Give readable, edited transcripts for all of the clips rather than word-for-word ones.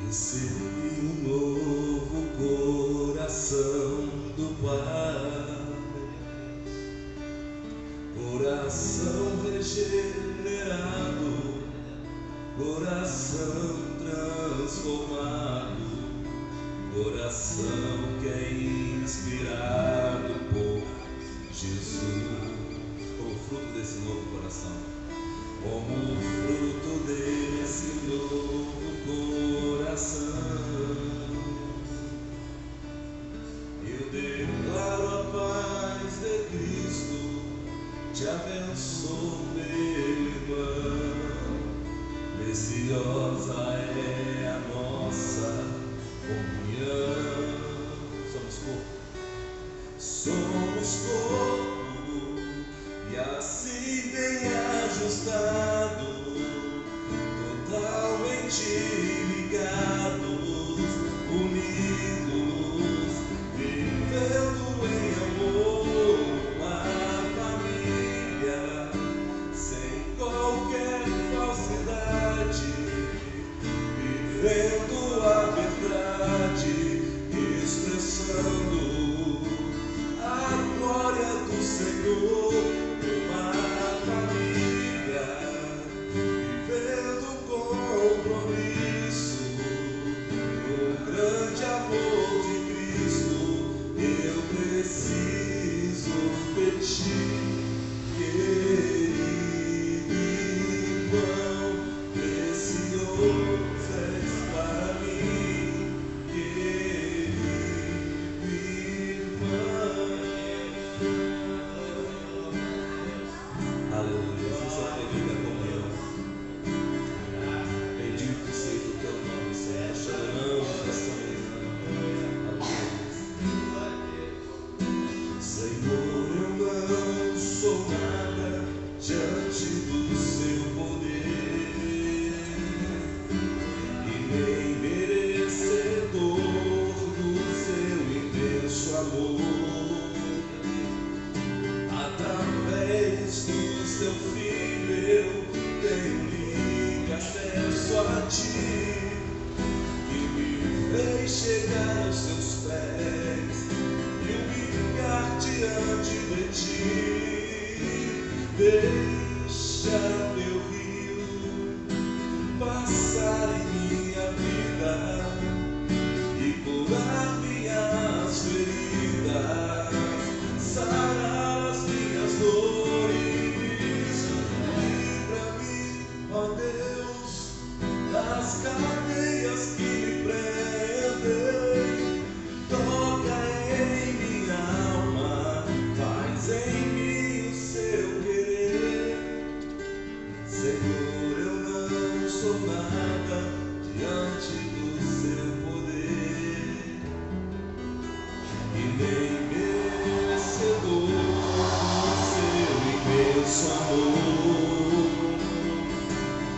Recebi um novo coração do Pai, coração regenerado, coração transformado, coração que é inspirado por Jesus. Como fruto desse novo coração, como fruto desse novo coração, eu declaro a paz de Cristo, te abençoo, meu irmão. Preciosa é a nossa comunhão. Somos corpo, e assim bem ajustado, totalmente ligados, unidos, vivendo em amor, uma família, sem qualquer falsidade, vivendo a verdade, expressando a glória do Senhor, uma família, vivendo compromisso, o grande amor de Cristo. Eu preciso de ti, querido irmão, precioso és para mim, querido irmão. Aleluia, você só pode ver a comunhão. Bendito seja o teu nome, Senhor. Choramos nesta manhã. Aleluia. Senhor, eu não sou nada diante do seu poder, e nem merecedor do seu imenso amor. Através do seu filho eu tenho livre acesso a ti, que me fez chegar aos seus pés e humilhar diante de ti. Deixa teu rio passar em minha vida e curar minhas feridas, sarar as minhas dores. Livra-me, ó Deus, das cadeias que me prendem. Toca em minha alma, faz em mim o seu querer. Senhor, eu não sou nada diante do seu poder, e nem merecedor do seu imenso amor.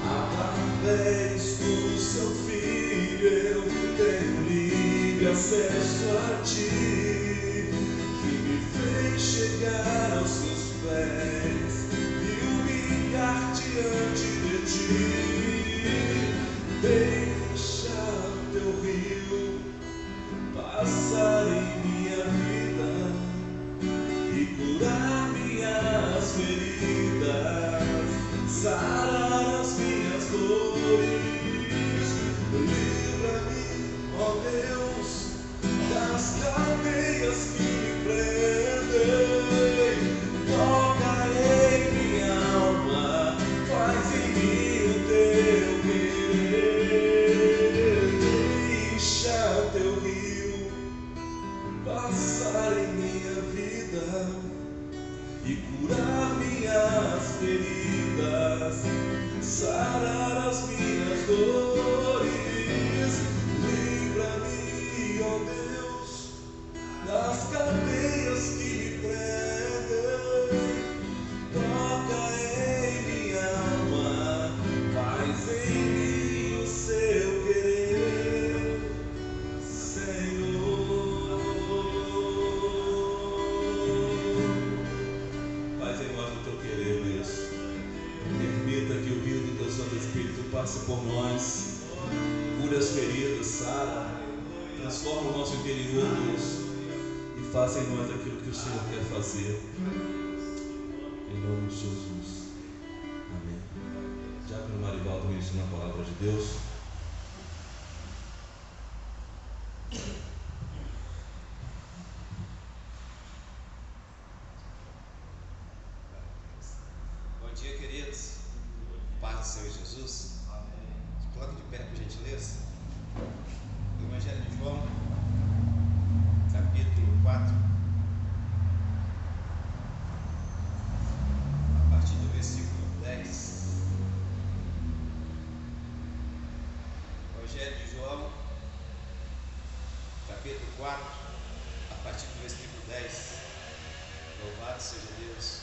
Através do seu filho eu tenho livre acesso a ti, que me fez chegar aos seus pés e humilhar diante de ti. Deixa teu rio passar em minha vida e curar minhas feridas, sarar as minhas dores. Livra-me, ó Deus, das cadeias que me prendem. Toca em minha alma, faz em mim o teu querer. Deixa teu rio passar em minha vida e curar minhas feridas, sarar as minhas dores. Livra-me, ó Deus, das cadeias feridas, sara, transforma o nosso interior, Deus, e faça em nós aquilo que o Senhor quer fazer. Em nome de Jesus. Amém. Diácono Marivaldo me ensina a palavra de Deus. Bom dia, queridos. Paz do Senhor Jesus. Se coloque de pé, por gentileza. Evangelho de João, capítulo 4, a partir do versículo 10. Evangelho de João, capítulo 4, a partir do versículo 10. Louvado seja Deus.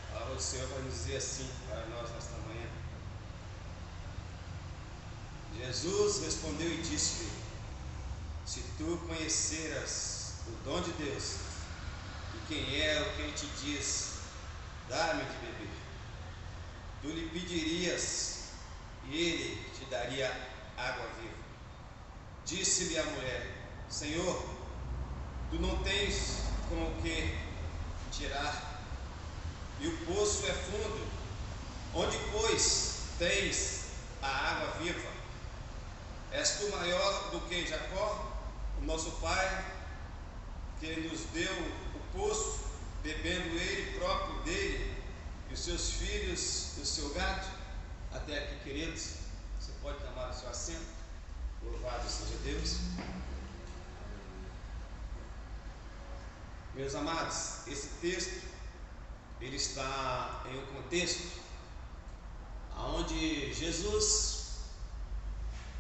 A palavra do Senhor vai nos dizer assim para nós nesta manhã. Jesus respondeu e disse-lhe: se tu conheceras o dom de Deus, e quem é o que ele te diz, dá-me de beber, tu lhe pedirias, e ele te daria água viva. Disse-lhe a mulher: Senhor, tu não tens com o que tirar, e o poço é fundo. Onde, pois, tens a água viva? És tu maior do que Jacó, o nosso pai, que nos deu o poço, bebendo ele próprio dele, e os seus filhos e o seu gado? Até aqui, queridos. Você pode tomar o seu assento. Louvado seja Deus. Meus amados, esse texto ele está em um contexto onde Jesus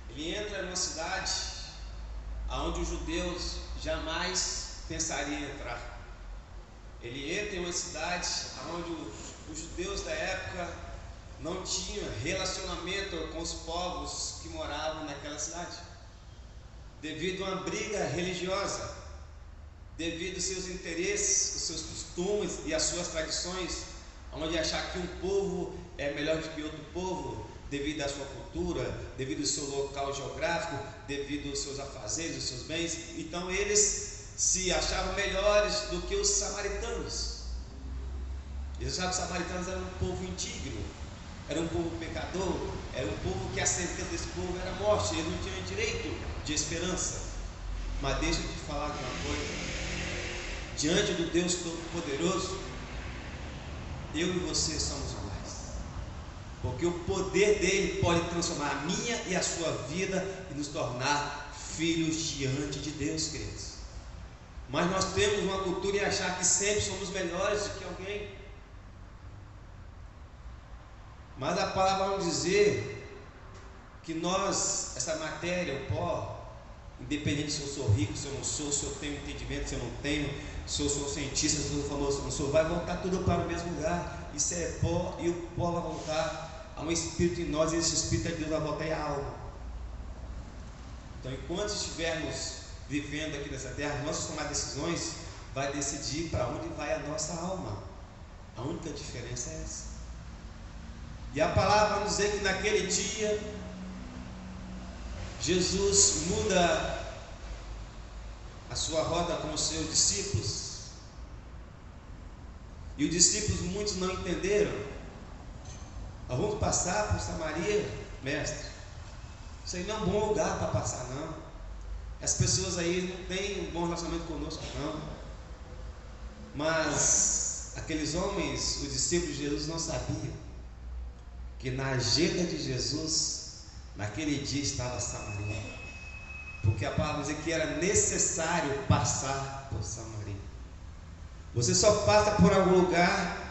ele entra numa cidade onde os judeus jamais pensariam em entrar. Ele entra em uma cidade onde os judeus da época não tinham relacionamento com os povos que moravam naquela cidade, devido a uma briga religiosa, devido aos seus interesses, os seus costumes e as suas tradições, onde achar que um povo é melhor do que outro povo, devido à sua cultura, devido ao seu local geográfico, devido aos seus afazeres, os seus bens. Então eles se achavam melhores do que os samaritanos. Eles achavam que os samaritanos eram um povo indigno, era um povo pecador, era um povo que a sentença desse povo era a morte, eles não tinham direito de esperança. Mas deixa eu te falar de uma coisa: diante do Deus Todo-Poderoso, eu e você somos iguais, porque o poder dele pode transformar a minha e a sua vida e nos tornar filhos diante de Deus, queridos. Mas nós temos uma cultura em achar que sempre somos melhores do que alguém. Mas a palavra vai dizer que nós, essa matéria, o pó, independente se eu sou rico, se eu não sou, se eu tenho entendimento, se eu não tenho, se eu sou cientista, se eu sou famoso, se eu não sou, vai voltar tudo para o mesmo lugar. Isso é pó, e o pó vai voltar a um espírito em nós, e esse espírito de Deus vai voltar à alma. Então, enquanto estivermos vivendo aqui nessa terra, nós tomar decisões, vai decidir para onde vai a nossa alma. A única diferença é essa. E a palavra nos diz que naquele dia Jesus muda a sua rota com os seus discípulos, e os discípulos muitos não entenderam. Nós vamos passar por Samaria, mestre. Isso aí não é um bom lugar para passar, não. As pessoas aí não têm um bom relacionamento conosco, não. Mas aqueles homens, os discípulos de Jesus, não sabiam que na agenda de Jesus, naquele dia estava Samaria, porque a palavra diz que era necessário passar por Samaria. Você só passa por algum lugar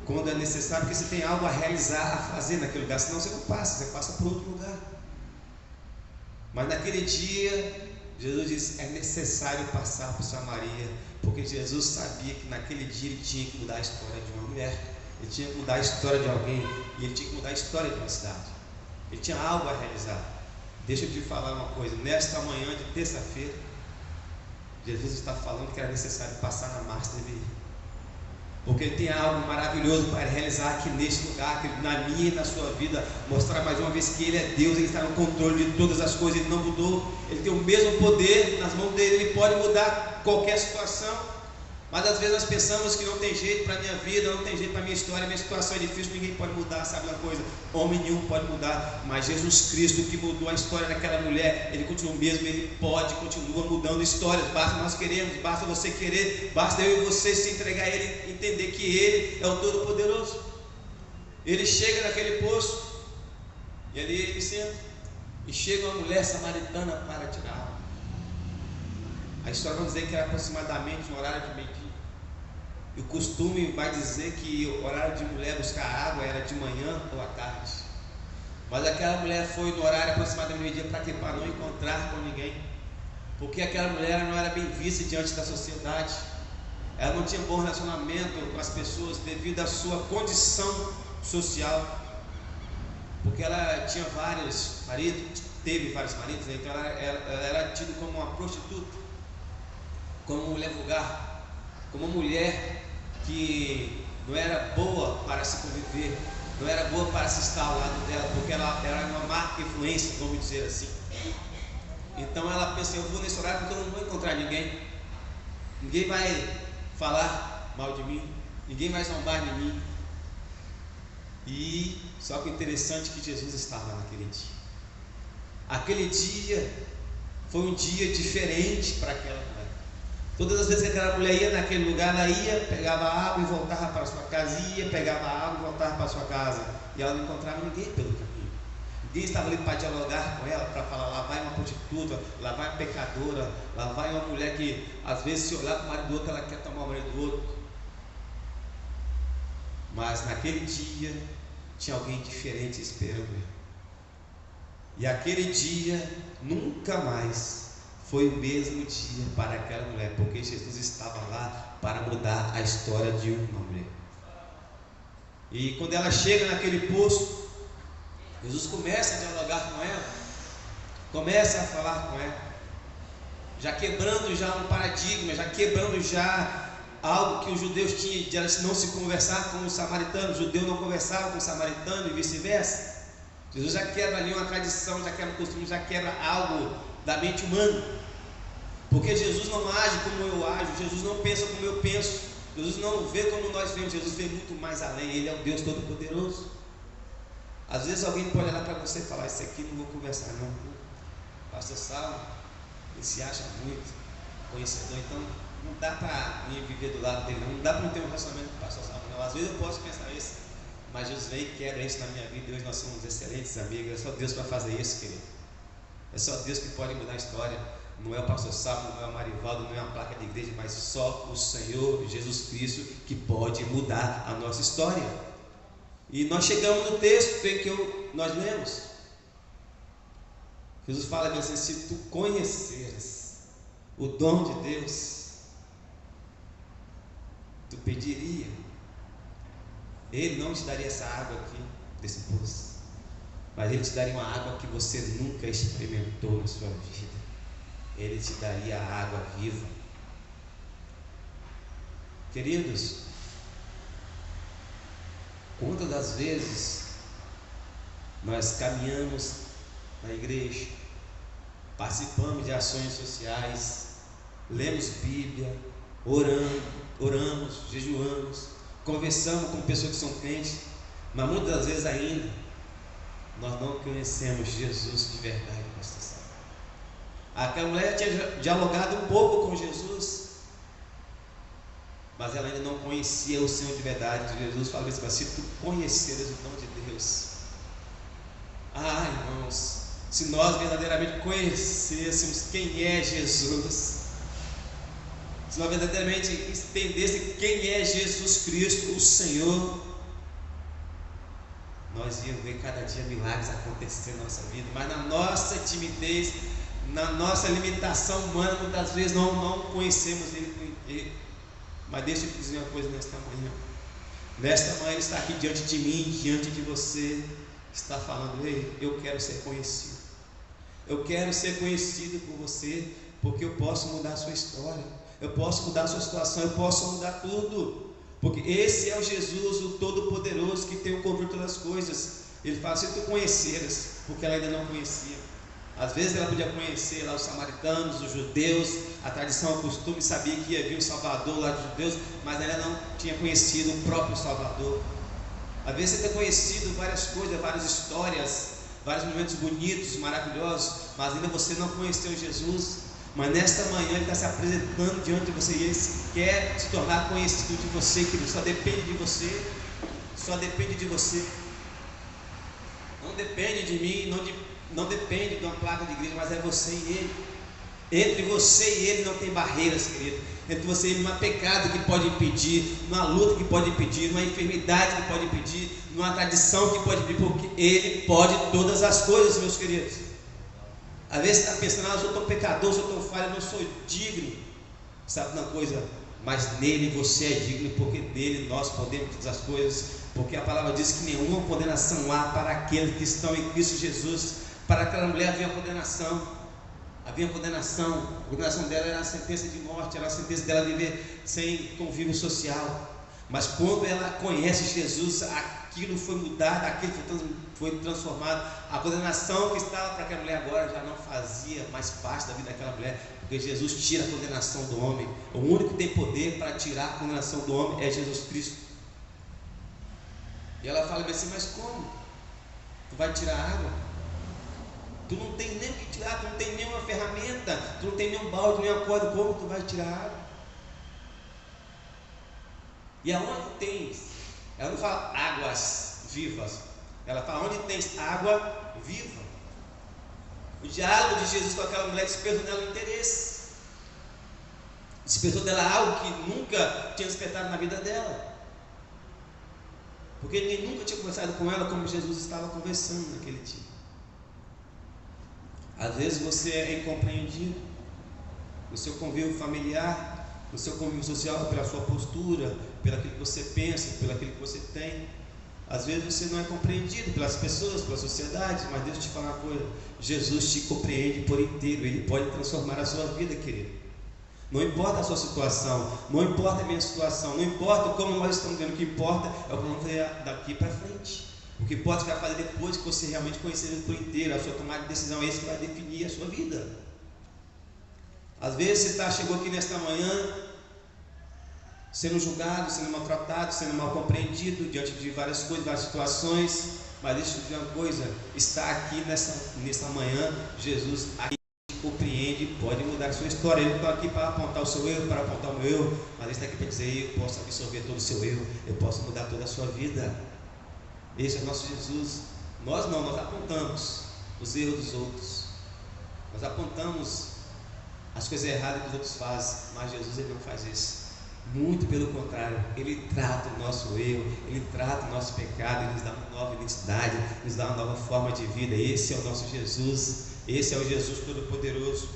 quando é necessário, porque você tem algo a realizar, a fazer naquele lugar, senão você não passa, você passa por outro lugar. Mas naquele dia, Jesus disse: é necessário passar por Samaria, porque Jesus sabia que naquele dia ele tinha que mudar a história de uma mulher, ele tinha que mudar a história de alguém, e ele tinha que mudar a história de uma cidade. Ele tinha algo a realizar. Deixa eu te falar uma coisa: nesta manhã de terça-feira, Jesus está falando que era necessário passar na marcha dele. porque Ele tem algo maravilhoso para realizar aqui neste lugar, na minha e na sua vida, mostrar mais uma vez que Ele é Deus, Ele está no controle de todas as coisas, Ele não mudou, Ele tem o mesmo poder nas mãos dEle, Ele pode mudar qualquer situação. Mas às vezes nós pensamos que não tem jeito para a minha vida, não tem jeito para a minha história, minha situação é difícil, ninguém pode mudar, sabe uma coisa? Homem nenhum pode mudar, mas Jesus Cristo, que mudou a história daquela mulher, Ele continua o mesmo, Ele continua mudando histórias. Basta nós queremos, basta você querer, basta eu e você se entregar a Ele, entender que Ele é o Todo-Poderoso. Ele chega naquele poço, e ali ele senta, e chega uma mulher samaritana para tirar água. A história vai dizer que era aproximadamente no horário de meio-dia. E o costume vai dizer que o horário de mulher buscar água era de manhã ou à tarde. Mas aquela mulher foi no horário aproximadamente meio-dia para quê? Para não encontrar com ninguém. Porque aquela mulher não era bem vista diante da sociedade. Ela não tinha bom relacionamento com as pessoas devido à sua condição social. Porque ela tinha vários maridos, teve vários maridos, né? Então ela era tida como uma prostituta, como uma mulher vulgar, como uma mulher que não era boa para se conviver, não era boa para se estar ao lado dela, porque ela era uma má influência, vamos dizer assim. Então ela pensa, eu vou nesse horário porque eu não vou encontrar ninguém, ninguém vai falar mal de mim, ninguém vai zombar de mim. E só que interessante que Jesus estava naquele dia. Aquele dia foi um dia diferente para aquela mulher. Todas as vezes que aquela mulher ia naquele lugar, ela ia, pegava água e voltava para sua casa, ia, pegava água e voltava para sua casa, e ela não encontrava ninguém pelo caminho. Ninguém estava ali para dialogar com ela, para falar, lá vai uma prostituta, lá vai uma pecadora, lá vai uma mulher que às vezes se olhar para o marido do outro, ela quer tomar o marido do outro. Mas naquele dia tinha alguém diferente esperando ela. E aquele dia nunca mais foi o mesmo dia para aquela mulher, porque Jesus estava lá para mudar a história de uma mulher. E quando ela chega naquele poço, Jesus começa a dialogar com ela, começa a falar com ela, já quebrando já um paradigma, já quebrando já algo que os judeus tinham de elas não se conversar com os samaritanos. O judeu não conversava com o samaritano e vice-versa. Jesus já quebra ali uma tradição, já quebra um costume, já quebra algo da mente humana, porque Jesus não age como eu ajo, Jesus não pensa como eu penso, Jesus não vê como nós vemos, Jesus vê muito mais além, Ele é o Deus Todo-Poderoso. Às vezes alguém pode olhar para você e falar, isso aqui não vou conversar não, pastor Saulo, ele se acha muito conhecedor, então não dá para mim viver do lado dele, não dá para eu ter um relacionamento com o pastor Saulo, não. Às vezes eu posso pensar isso, mas Jesus vem e quebra isso na minha vida, e hoje nós somos excelentes amigos. É só Deus para fazer isso, querido. É só Deus que pode mudar a história. Não é o pastor Sábio, não é o Marivaldo, não é uma placa de igreja, mas só o Senhor Jesus Cristo que pode mudar a nossa história. E nós chegamos no texto em que nós lemos. Jesus fala que assim, se tu conheceras o dom de Deus, tu pediria, Ele não te daria essa água aqui desse poço, mas Ele te daria uma água que você nunca experimentou na sua vida. Ele te daria a água viva. Queridos, quantas das vezes nós caminhamos na igreja, participamos de ações sociais, lemos Bíblia, oramos, jejuamos, conversamos com pessoas que são crentes, mas muitas das vezes ainda nós não conhecemos Jesus de verdade, pastor Saulo. Aquela mulher tinha dialogado um pouco com Jesus, mas ela ainda não conhecia o Senhor de verdade. Jesus falou assim, se tu conheceres o dom de Deus, irmãos, se nós verdadeiramente conhecêssemos quem é Jesus, se nós verdadeiramente entendêssemos quem é Jesus Cristo, o Senhor, nós íamos ver cada dia milagres acontecer na nossa vida. Mas na nossa timidez, na nossa limitação humana, muitas vezes não conhecemos Ele. Mas deixa eu te dizer uma coisa nesta manhã. Nesta manhã Ele está aqui diante de mim, diante de você, está falando, ei, eu quero ser conhecido. Eu quero ser conhecido por você, porque eu posso mudar a sua história, eu posso mudar a sua situação, eu posso mudar tudo. Porque esse é o Jesus, o Todo-Poderoso, que tem o controle de todas as coisas. Ele fala, se tu conheceras, porque ela ainda não conhecia. Às vezes ela podia conhecer lá os samaritanos, os judeus, a tradição, o costume, sabia que ia vir um Salvador lá dos judeus, mas ainda não tinha conhecido o próprio Salvador. Às vezes você tem conhecido várias coisas, várias histórias, vários momentos bonitos, maravilhosos, mas ainda você não conheceu Jesus. Mas nesta manhã Ele está se apresentando diante de você e Ele quer se tornar conhecido de você, querido. Só depende de você, só depende de você. Não depende de mim, não depende de uma placa de igreja, mas é você e Ele. Entre você e Ele não tem barreiras, querido. Entre você e Ele não há pecado que pode impedir, não há luta que pode impedir, não há enfermidade que pode impedir, não há tradição que pode impedir, porque Ele pode todas as coisas, meus queridos. Às vezes você está pensando, eu sou tão pecador, eu sou tão falho, eu não sou digno. Sabe uma coisa? Mas nele você é digno, porque nele nós podemos todas as coisas, porque a palavra diz que nenhuma condenação há para aqueles que estão em Cristo Jesus. Para aquela mulher havia condenação. Havia condenação. A condenação dela era a sentença de morte, era a sentença dela viver sem convívio social. Mas quando ela conhece Jesus, aquilo foi mudado, aquilo foi transformado. A condenação que estava para aquela mulher agora já não fazia mais parte da vida daquela mulher, porque Jesus tira a condenação do homem. O único que tem poder para tirar a condenação do homem é Jesus Cristo. E ela fala assim, mas como? Tu vai tirar a água? Tu não tem nem o que tirar, tu não tem nenhuma ferramenta, tu não tem nenhum balde, nenhuma corda, como tu vai tirar a água? E aonde tens, ela não fala águas vivas, ela fala onde tens água viva. O diálogo de Jesus com aquela mulher despertou nela o interesse, despertou dela algo que nunca tinha despertado na vida dela, porque ninguém nunca tinha conversado com ela como Jesus estava conversando naquele dia. Às vezes você é incompreendido no seu convívio familiar, no seu convívio social, pela sua postura, pelo que você pensa, pelo que você tem. Às vezes você não é compreendido pelas pessoas, pela sociedade, mas deixa eu te falar uma coisa: Jesus te compreende por inteiro. Ele pode transformar a sua vida, querido. Não importa a sua situação, não importa a minha situação, não importa como nós estamos vendo, o que importa é o que vamos fazer daqui para frente. O que importa é o que vai fazer depois que você realmente conhecer ele por inteiro. A sua tomada de decisão é isso que vai definir a sua vida. Às vezes você chegou aqui nesta manhã sendo julgado, sendo maltratado, sendo mal compreendido diante de várias coisas, várias situações. Mas deixa eu te dizer uma coisa: está aqui nesta manhã, Jesus aqui te compreende, pode mudar a sua história. Ele não está aqui para apontar o seu erro, para apontar o meu erro, mas ele está aqui para dizer: eu posso absorver todo o seu erro, eu posso mudar toda a sua vida. Esse é o nosso Jesus. Nós apontamos os erros dos outros, nós apontamos as coisas erradas que os outros fazem, mas Jesus ele não faz isso. Muito pelo contrário, Ele trata o nosso erro, Ele trata o nosso pecado, Ele nos dá uma nova identidade, nos dá uma nova forma de vida. Esse é o nosso Jesus, esse é o Jesus Todo-Poderoso.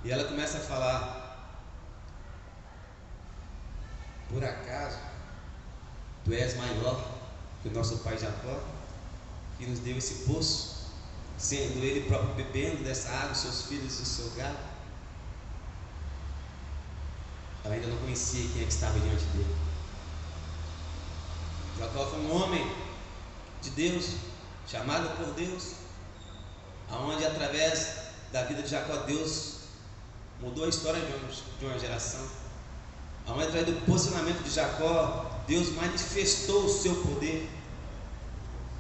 E ela começa a falar: por acaso tu és maior que o nosso pai Jacó, que nos deu esse poço, sendo ele próprio bebendo dessa água, seus filhos e o seu gado? Ela ainda não conhecia quem é que estava diante dele. Jacó foi um homem de Deus, chamado por Deus, aonde através da vida de Jacó Deus mudou a história de uma geração. Aonde através do posicionamento de Jacó Deus manifestou o seu poder,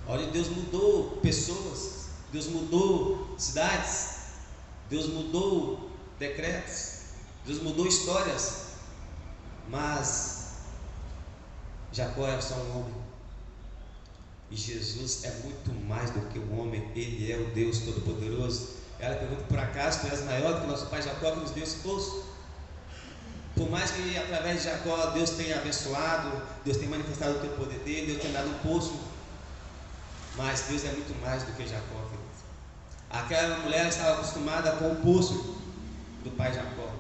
onde Deus mudou pessoas, Deus mudou cidades, Deus mudou decretos, Deus mudou histórias. Mas Jacó era só um homem, e Jesus é muito mais do que um homem. Ele é o Deus Todo-Poderoso. Ela pergunta: por acaso tu és maior do que o nosso pai Jacó, que nos deu esse poço? Por mais que através de Jacó Deus tenha abençoado, Deus tenha manifestado o teu poder dele, Deus tenha dado um poço, mas Deus é muito mais do que Jacó, querido. Aquela mulher estava acostumada com o poço do pai Jacó.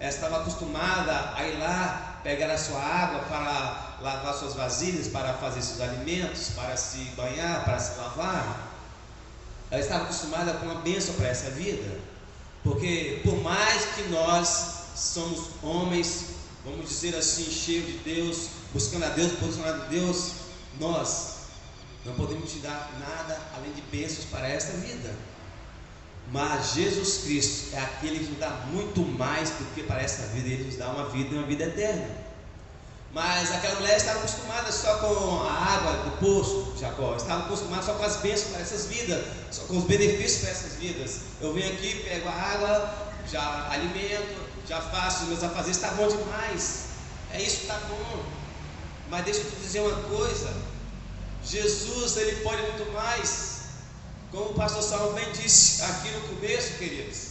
Ela estava acostumada a ir lá pegar a sua água para lavar suas vasilhas, para fazer seus alimentos, para se banhar, para se lavar. Ela estava acostumada com uma bênção para essa vida, porque por mais que nós somos homens vamos dizer assim, cheio de Deus, buscando a Deus, posicionado em Deus, nós não podemos te dar nada além de bênçãos para esta vida. Mas Jesus Cristo é aquele que nos dá muito mais do que para esta vida. Ele nos dá uma vida e uma vida eterna. Mas aquela mulher estava acostumada só com a água do poço, Jacó. Estava acostumada só com as bênçãos para essas vidas, só com os benefícios para essas vidas. Eu venho aqui, pego a água, já alimento, já faço os meus afazeres, está bom demais. É isso que está bom. Mas deixa eu te dizer uma coisa: Jesus, Ele pode muito mais. Como o pastor Salmo bem disse aqui no começo, queridos,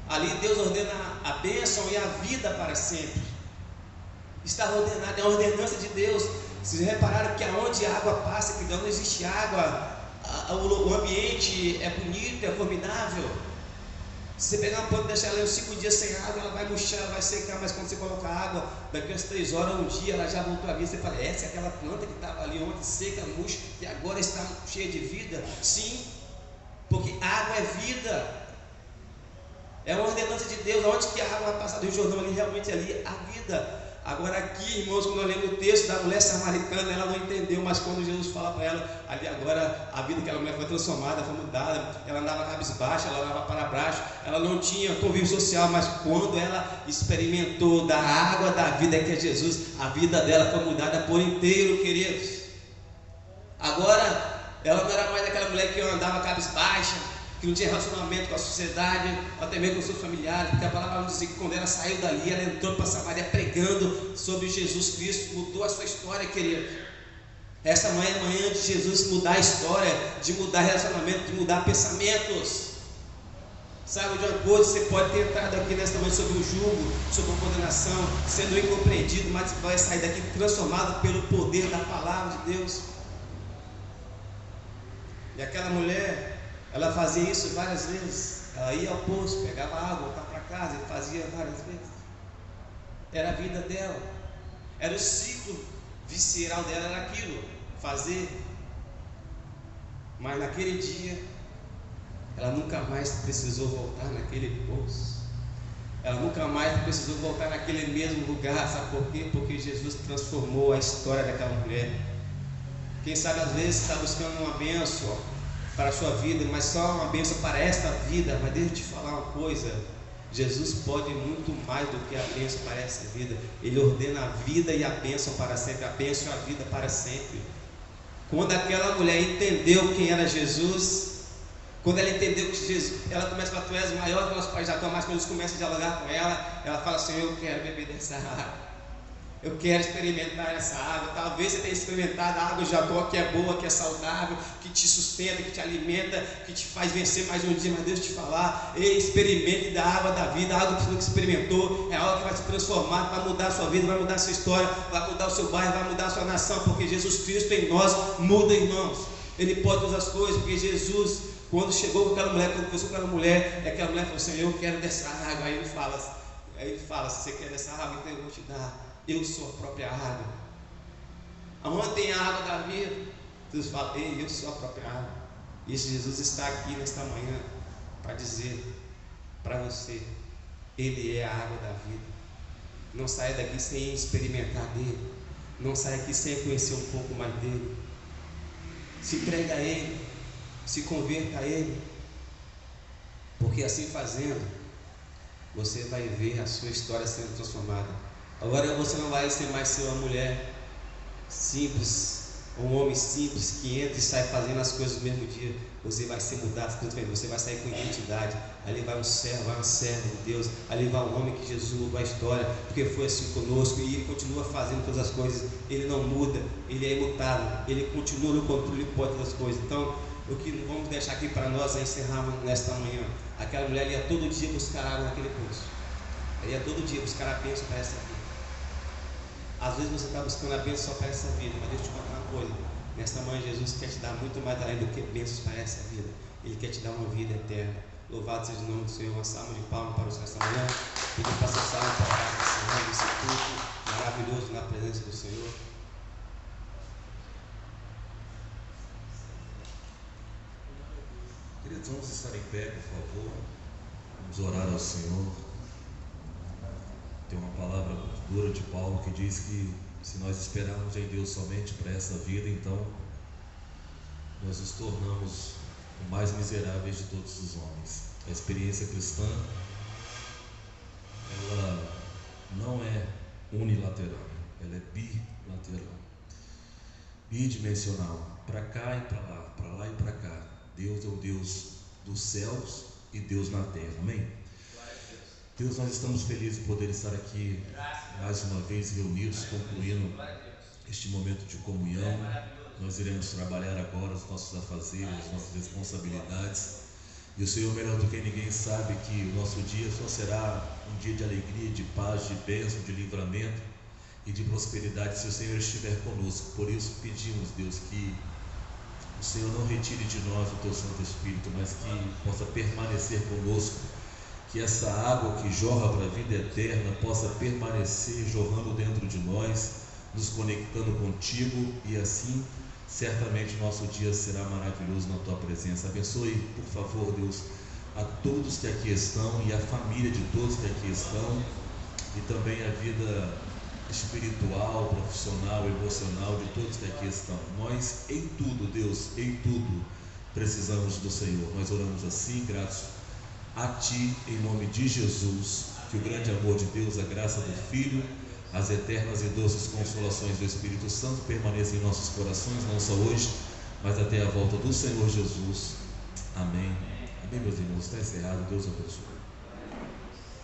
ali Deus ordena a bênção e a vida para sempre. Está ordenado, é uma ordenança de Deus. Vocês repararam que aonde a água passa, que não existe água, o ambiente é bonito, é formidável. Se você pegar uma planta e deixar ela uns 5 dias sem água, ela vai murchar, ela vai secar, mas quando você coloca água, daqui a umas 3 horas, um dia, ela já voltou a vida. Você fala, essa é aquela planta que estava ali ontem seca, murcha, e agora está cheia de vida? Sim, porque água é vida. É uma ordenança de Deus. Onde que a água vai passar do Rio Jordão, ali realmente ali a vida. Agora aqui, irmãos, quando eu lembro o texto da mulher samaritana, ela não entendeu, mas quando Jesus fala para ela, ali agora a vida daquela mulher foi transformada, foi mudada. Ela andava cabisbaixa, ela andava para baixo, ela não tinha convívio social, mas quando ela experimentou da água da vida que é Jesus, a vida dela foi mudada por inteiro, queridos. Agora ela não era mais aquela mulher que andava cabisbaixa, que não tinha relacionamento com a sociedade, até mesmo com os seus familiares, porque a palavra nos diz que quando ela saiu dali, ela entrou para Samaria pregando sobre Jesus Cristo, mudou a sua história, querido. Essa manhã é manhã de Jesus mudar a história, de mudar relacionamento, de mudar pensamentos. Sabe de uma coisa, você pode ter entrado aqui nesta manhã sobre o jugo, sobre a condenação, sendo incompreendido, mas vai sair daqui transformado pelo poder da palavra de Deus. E aquela mulher, ela fazia isso várias vezes. Ela ia ao poço, pegava água, voltava para casa e fazia várias vezes. Era a vida dela. Era o ciclo visceral dela, era aquilo, fazer. Mas naquele dia, ela nunca mais precisou voltar naquele poço. Ela nunca mais precisou voltar naquele mesmo lugar. Sabe por quê? Porque Jesus transformou a história daquela mulher. Quem sabe às vezes está buscando uma bênção para a sua vida, mas só uma bênção para esta vida. Mas deixa eu te falar uma coisa: Jesus pode muito mais do que a bênção para essa vida. Ele ordena a vida e a bênção para sempre, a bênção e a vida para sempre. Quando aquela mulher entendeu quem era Jesus, quando ela entendeu que Jesus, ela começa a falar, tu és maior que nosso pai Jacó, mas quando eles começam a dialogar com ela, ela fala assim, eu quero beber dessa água. Eu quero experimentar essa água. Talvez você tenha experimentado a água de Jacó, que é boa, que é saudável, que te sustenta, que te alimenta, que te faz vencer mais um dia. Mas Deus te falar, experimente da água da vida. A água que você nunca experimentou é algo que vai te transformar, vai mudar a sua vida, vai mudar a sua história, vai mudar o seu bairro, vai mudar a sua nação, porque Jesus Cristo em nós muda, irmãos. Ele pode todas as coisas, porque Jesus, quando chegou com aquela mulher, quando conversou com aquela mulher, aquela mulher falou assim, eu quero dessa água. Aí ele fala, se você quer dessa água, então eu vou te dar. Eu sou a própria água. Aonde tem a água da vida, Deus fala, ei, eu sou a própria água. E esse Jesus está aqui nesta manhã para dizer para você, Ele é a água da vida. Não saia daqui sem experimentar dele. Não saia daqui sem conhecer um pouco mais dele. Se entregue a Ele, se converta a Ele, porque assim fazendo, você vai ver a sua história sendo transformada. Agora você não vai ser mais ser uma mulher simples, um homem simples que entra e sai fazendo as coisas no mesmo dia. Você vai ser mudado, você vai sair com identidade. Ali vai um servo, vai uma serva de Deus. Ali vai um homem que Jesus mudou a história, porque foi assim conosco e Ele continua fazendo todas as coisas. Ele não muda, Ele é imutável, Ele continua no controle de todas as coisas. Então, o que vamos deixar aqui para nós é encerrarmos nesta manhã. Aquela mulher ia todo dia buscar água naquele poço. Ela ia todo dia buscar a bênção para essa vida. Às vezes você está buscando a bênção só para essa vida, mas deixa eu te contar uma coisa. Nesta manhã Jesus quer te dar muito mais além do que bênçãos para essa vida. Ele quer te dar uma vida eterna. Louvado seja o nome do Senhor. Uma salva de palmas para o Senhor esta manhã. Pedir para ser salvo para orar esse culto maravilhoso na presença do Senhor. Queridos, vamos estar em pé, por favor. Vamos orar ao Senhor. Tem uma palavra muito dura de Paulo que diz que se nós esperarmos em Deus somente para essa vida, então nós nos tornamos os mais miseráveis de todos os homens. A experiência cristã, ela não é unilateral, ela é bilateral, bidimensional, para cá e para lá e para cá. Deus é o Deus dos céus e Deus na terra, amém? Deus, nós estamos felizes de poder estar aqui mais uma vez reunidos, concluindo este momento de comunhão. Nós iremos trabalhar agora os nossos afazeres, as nossas responsabilidades, e o Senhor, melhor do que ninguém, sabe que o nosso dia só será um dia de alegria, de paz, de bênção, de livramento e de prosperidade se o Senhor estiver conosco. Por isso pedimos, Deus, que o Senhor não retire de nós o Teu Santo Espírito, mas que possa permanecer conosco, que essa água que jorra para a vida eterna possa permanecer jorrando dentro de nós, nos conectando contigo, e assim certamente o nosso dia será maravilhoso na Tua presença. Abençoe, por favor, Deus, a todos que aqui estão e a família de todos que aqui estão, e também a vida espiritual, profissional, emocional de todos que aqui estão. Nós, em tudo, Deus, em tudo, precisamos do Senhor. Nós oramos assim, gratos a Ti, em nome de Jesus. Que o grande amor de Deus, a graça do Filho, as eternas e doces consolações do Espírito Santo permaneçam em nossos corações, não só hoje, mas até a volta do Senhor Jesus. Amém. Amém, meus irmãos. Está encerrado. Deus abençoe.